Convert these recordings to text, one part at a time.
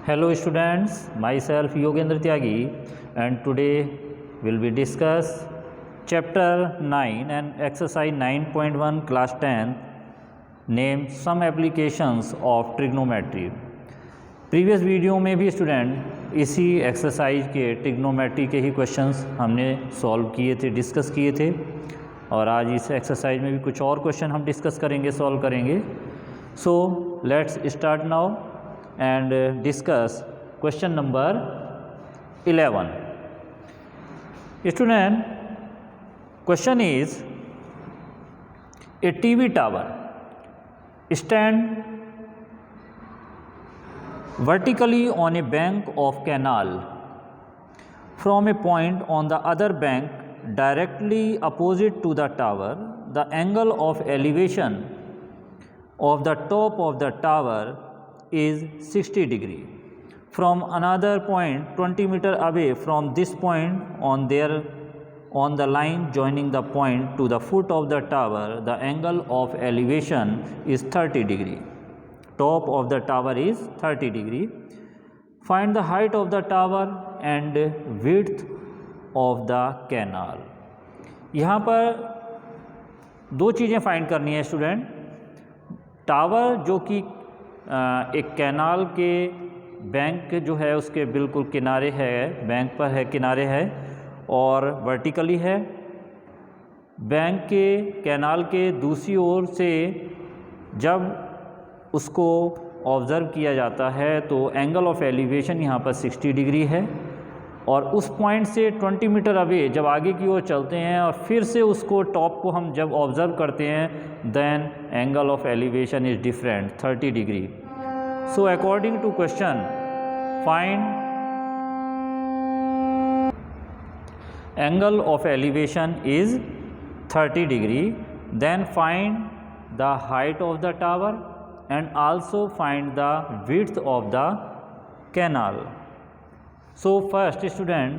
Hello students, myself Yogendra Tyagi and today will be discuss chapter 9 and exercise 9.1 class 10 named some applications of trigonometry. Previous video में भी student इसी exercise के trigonometry के ही questions हमने solve किए थे, discuss किए थे और आज इस एक्सरसाइज में भी कुछ और क्वेश्चन हम डिस्कस करेंगे, सॉल्व करेंगे. So let's start now and discuss question number 11. Student, question is a TV tower stand vertically on a bank of canal from a point on the other bank directly opposite to the tower. The angle of elevation of the top of the tower is 60 degree. From another point 20 meter away from this point on the line joining the point to the foot of the tower, the angle of elevation is 30 degree. Top of the tower is 30 degree. Find the height of the tower and width of the canal. यहाँ पर दो चीज़ें find करनी है student. Tower जो कि एक canal के बैंक जो है उसके बिल्कुल किनारे है, बैंक पर है, किनारे है और वर्टिकली है. बैंक के कैनाल के दूसरी ओर से जब उसको ऑब्ज़र्व किया जाता है तो एंगल ऑफ एलिवेशन यहाँ पर 60 डिग्री है और उस पॉइंट से 20 मीटर अवे जब आगे की ओर चलते हैं और फिर से उसको टॉप को हम जब ऑब्ज़र्व करते हैं then angle of elevation is different 30 degree. So according to question find angle of elevation is 30 degree. Then find the height of the tower and also find the width of the canal. So first student,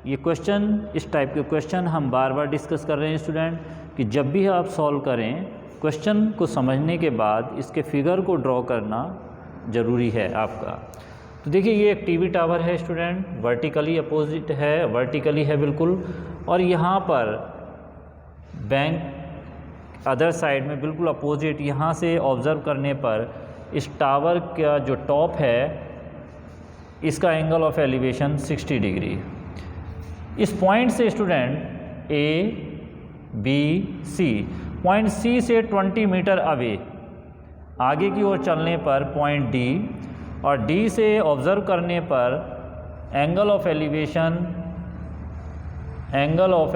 ये question, इस type के question हम बार बार discuss कर रहे हैं student कि जब भी आप सॉल्व करें क्वेश्चन को समझने के बाद इसके फिगर को ड्रॉ करना ज़रूरी है आपका. तो देखिए ये एक टीवी टावर है स्टूडेंट, वर्टिकली अपोजिट है, वर्टिकली है बिल्कुल, और यहाँ पर बैंक अदर साइड में बिल्कुल अपोजिट. यहाँ से ऑब्ज़र्व करने पर इस टावर का जो टॉप है इसका एंगल ऑफ एलिवेशन 60 डिग्री. इस पॉइंट से student A B C, point C से 20 मीटर अवे आगे की ओर चलने पर पॉइंट डी और डी से ऑब्ज़र्व करने पर angle of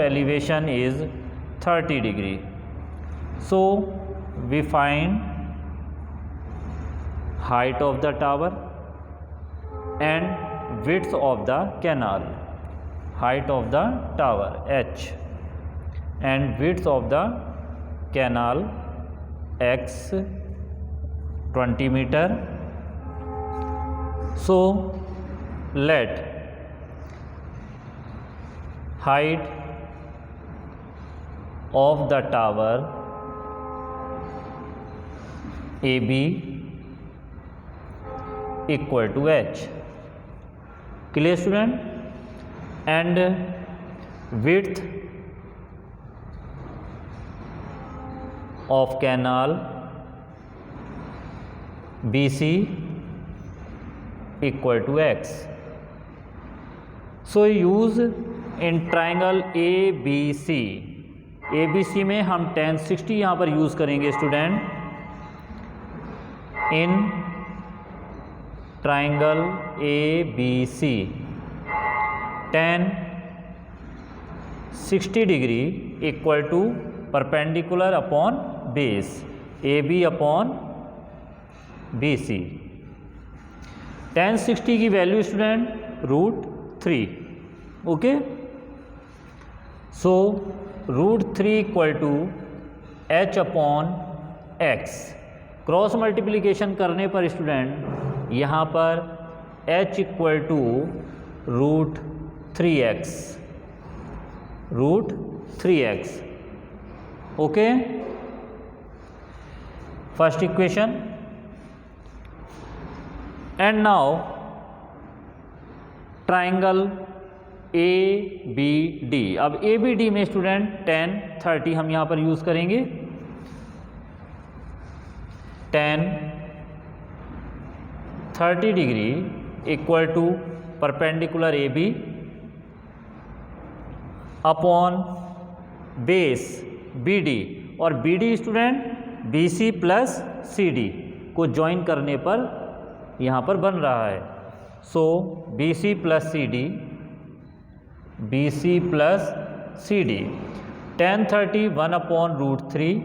elevation is 30 degree. So we find height of the tower and width of the canal. Height of the tower h and width of the canal x 20 meter. So let height of the tower AB equal to h. Clear student? And width of canal BC equal to x. So use in triangle ABC. ABC में हम tan 60 यहाँ पर use करेंगे student. In triangle ABC tan 60 degree equal to perpendicular upon base AB upon BC. tan 60 की value student √3. Okay, so √3 equal to h upon x. Cross multiplication करने पर student यहाँ पर h equal to √3x. Okay, first equation. And now triangle A B D. अब A B D में student tan 30 हम यहाँ पर यूज़ करेंगे। tan 30 degree equal to perpendicular A B upon base B D, और B D student B C plus C D को join करने पर यहाँ पर बन रहा है। So B C plus C D, B C plus C D, tan 30 1/√3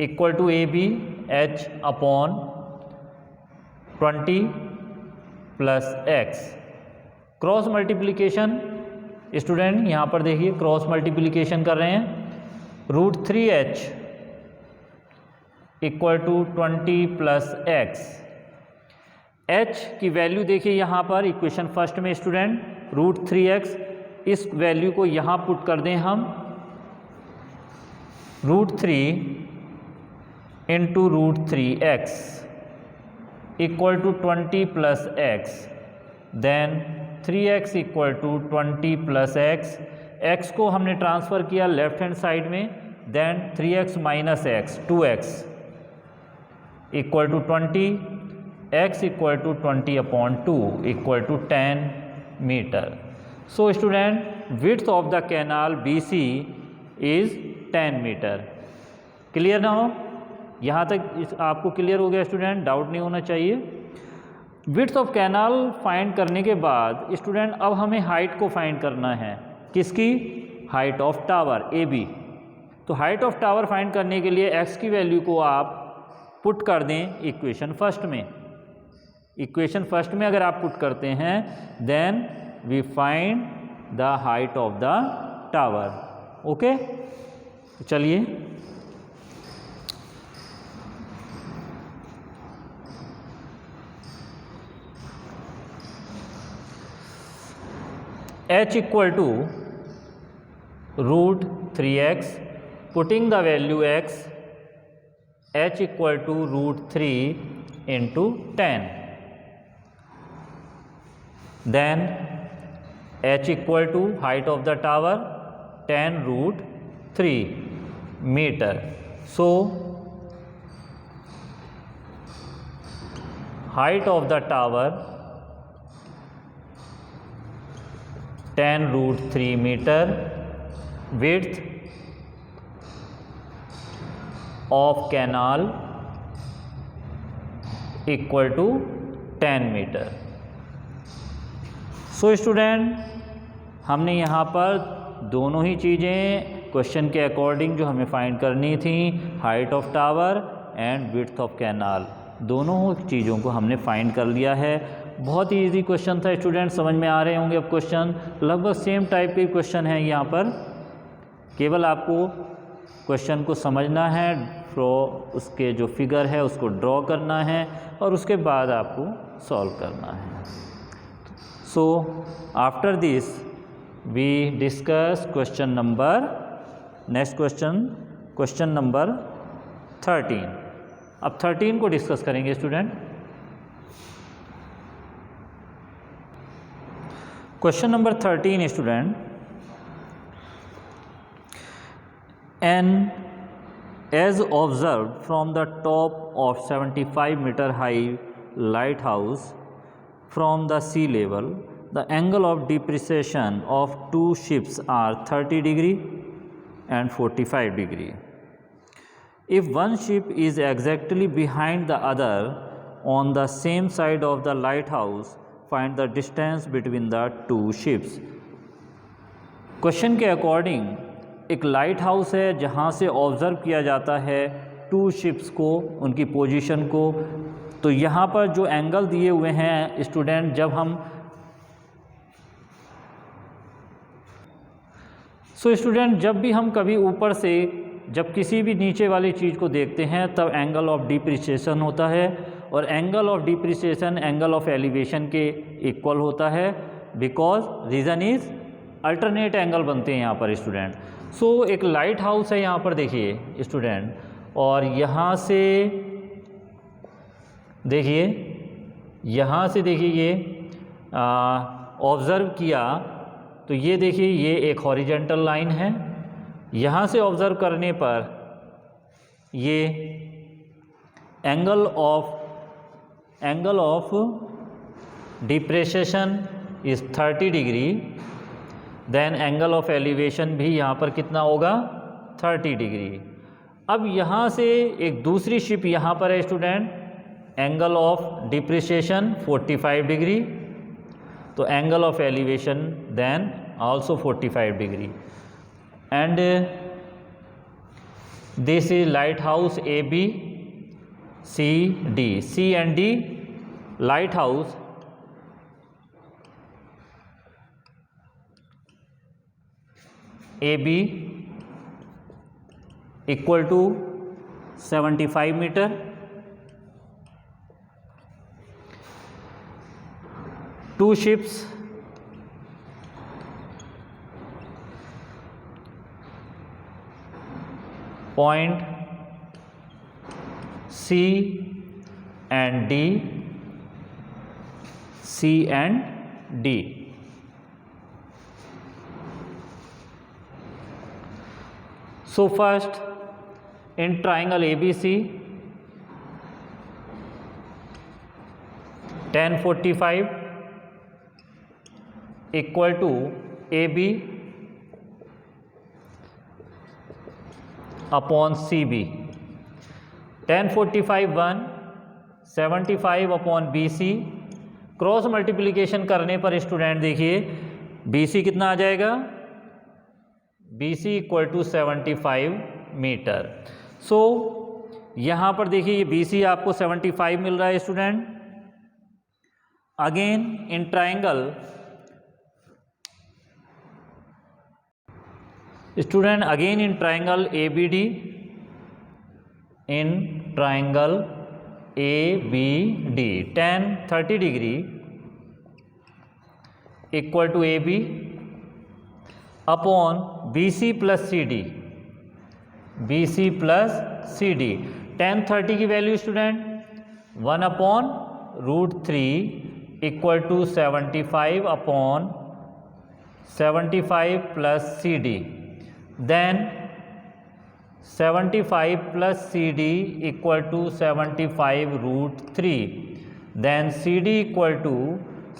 equal to A B h upon 20 plus x। Cross multiplication student यहाँ पर देखिए क्रॉस मल्टीप्लिकेशन कर रहे हैं। √3h equal to 20 plus x। h की value देखिए यहाँ पर इक्वेशन फर्स्ट में स्टूडेंट √3x, इस वैल्यू को यहाँ पुट कर दें हम, √3 into √3x equal to 20 plus x, then 3x equal to 20 plus x को हमने ट्रांसफ़र किया लेफ्ट हैंड साइड में, then 3x minus x 2x equal to 20, x equal to 20/2 equal to 10 metre. So student width of the canal BC is 10 metre. Clear ना हो? यहाँ तक आपको clear हो गया स्टूडेंट, डाउट नहीं होना चाहिए। विड्थ ऑफ कैनाल फाइंड करने के बाद स्टूडेंट अब हमें हाइट को फाइंड करना है। किसकी? Height of tower AB। तो हाइट ऑफ टावर फाइंड करने के लिए x की वैल्यू को आप पुट कर दें इक्वेशन फर्स्ट में। इक्वेशन फर्स्ट में अगर आप पुट करते हैं then we find the height of the tower. Okay, तो चलिए h equal to √3x, putting the value x, h equal to √3 into 10, then h equal to height of the tower 10√3 metre. So height of the tower 10√3 metre, width of canal equal to 10 metre. So student हमने यहाँ पर दोनों ही चीज़ें question के according जो हमें find करनी थी, height of tower and width of canal, दोनों चीज़ों को हमने फाइंड कर लिया है। बहुत ही इजी क्वेश्चन था स्टूडेंट, समझ में आ रहे होंगे अब क्वेश्चन। लगभग सेम टाइप के क्वेश्चन हैं यहाँ पर, केवल आपको क्वेश्चन को समझना है, उसके जो फिगर है उसको ड्रॉ करना है और उसके बाद आपको सॉल्व करना है। So after this we discuss question number, next question number 13। अब 13 को डिस्कस करेंगे student. Question number 13 student, an as observed from the top of 75 meter high lighthouse from the sea level, the angle of depreciation of two ships are 30 degree and 45 degree. If one ship is exactly behind the other on the same side of the lighthouse, find the distance between the two ships. Question के according एक light house है जहाँ से observe किया जाता है to ships को, उनकी पोजीशन को। तो यहाँ पर जो एंगल दिए हुए हैं स्टूडेंट, जब हम स्टूडेंट जब भी हम कभी ऊपर से जब किसी भी नीचे वाली चीज़ को देखते हैं तब एंगल ऑफ डिप्रिसिएशन होता है, और angle of depreciation angle of elevation के इक्वल होता है, because reason is alternate angle बनते हैं यहाँ पर स्टूडेंट। सो एक लाइट हाउस है यहाँ पर देखिए स्टूडेंट, और यहाँ से देखिए ये ऑब्ज़र्व किया तो ये देखिए ये एक हॉरिजेंटल लाइन है, यहाँ से ऑब्ज़र्व करने पर ये angle of depression is 30 degree, then angle of elevation भी यहाँ पर कितना होगा 30 डिग्री। अब यहाँ से एक दूसरी शिप यहाँ पर है student, angle of depreciation 45 degree, तो angle of elevation then also 45 degree. And this is light house A B C D, C and D light house A B equal to 75 meter, two ships point C and D, C and D. So first in triangle ABC 1045 equal to AB upon CB, 1045 1, 75 upon BC, cross multiplication करने पर student देखिए BC कितना आ जाएगा, BC equal to 75 metre. सो यहाँ पर देखिए ये BC आपको 75 मिल रहा है student. Again in triangle student, again in triangle ABD, in triangle ABD 10-30 degree equal to AB upon BC plus CD, BC plus CD, 10-30 की value student 1 upon √3 equal to 75 upon 75 plus CD, then 75 plus CD equal to 75 √3, then CD equal to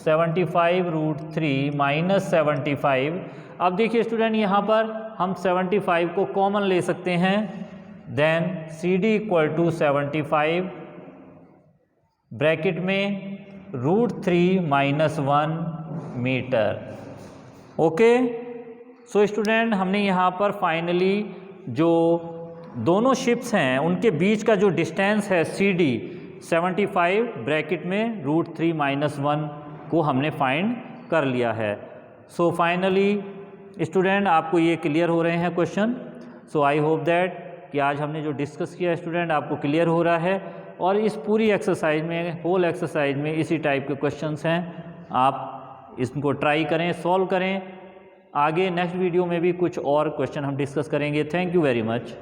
75 √3 minus 75। अब देखिए student यहाँ पर हम 75 को common ले सकते हैं, then CD equal to 75 bracket में √3 minus 1 metre. Okay, so student हमने यहाँ पर फाइनली जो दोनों शिप्स हैं उनके बीच का जो डिस्टेंस है CD 75 ब्रैकेट में √3 minus 1 को हमने फाइंड कर लिया है। सो फाइनली स्टूडेंट आपको ये क्लियर हो रहे हैं question. So I hope that कि आज हमने जो डिस्कस किया स्टूडेंट आपको क्लियर हो रहा है, और इस पूरी एक्सरसाइज में, होल एक्सरसाइज में इसी टाइप के क्वेश्चंस हैं, आप इसको ट्राई करें, सॉल्व करें। आगे नेक्स्ट वीडियो में भी कुछ और क्वेश्चन हम डिस्कस करेंगे। Thank you very much.